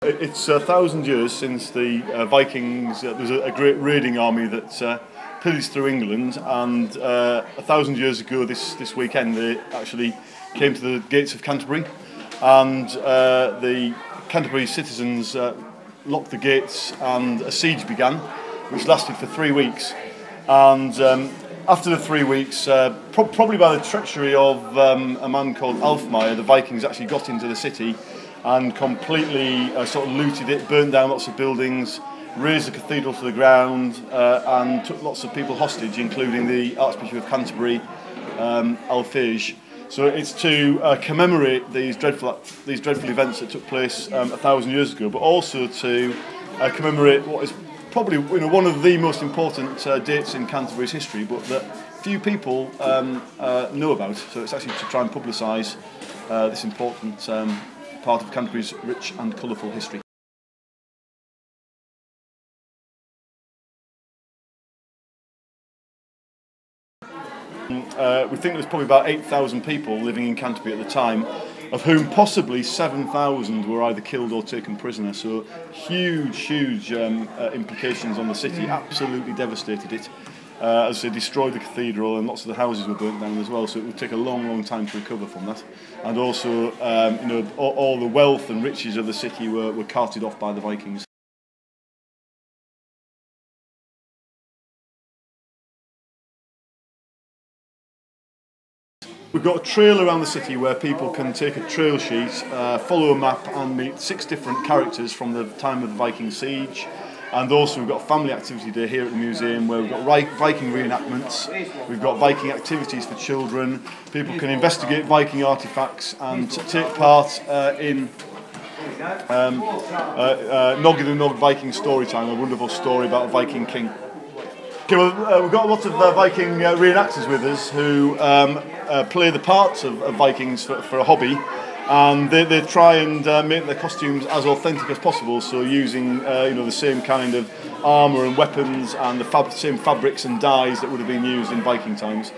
It's 1,000 years since the Vikings, there was a great raiding army that pillaged through England, and 1,000 years ago this weekend they actually came to the gates of Canterbury, and the Canterbury citizens locked the gates and a siege began, which lasted for 3 weeks. And after the 3 weeks, probably by the treachery of a man called Alfmeyer, the Vikings actually got into the city and completely sort of looted it, burnt down lots of buildings, razed the cathedral to the ground, and took lots of people hostage, including the Archbishop of Canterbury, Alphege. So it's to commemorate these dreadful events that took place 1,000 years ago, but also to commemorate what is probably one of the most important dates in Canterbury's history, but that few people know about. So it's actually to try and publicise this important part of Canterbury's rich and colourful history. We think there's probably about 8,000 people living in Canterbury at the time, of whom possibly 7,000 were either killed or taken prisoner. So huge implications on the city, absolutely devastated it. As they destroyed the cathedral, and lots of the houses were burnt down as well, so it would take a long time to recover from that. And also, all the wealth and riches of the city were carted off by the Vikings. We've got a trail around the city where people can take a trail sheet, follow a map and meet 6 different characters from the time of the Viking siege. And also we've got a family activity day here at the museum where we've got Viking reenactments, we've got Viking activities for children, people can investigate Viking artefacts and take part in Nog in the Nog Viking story time, a wonderful story about a Viking king. Okay, well, we've got a lot of Viking reenactors with us who play the parts of Vikings for a hobby, and they try and make their costumes as authentic as possible, so using the same kind of armour and weapons and the same fabrics and dyes that would have been used in Viking times.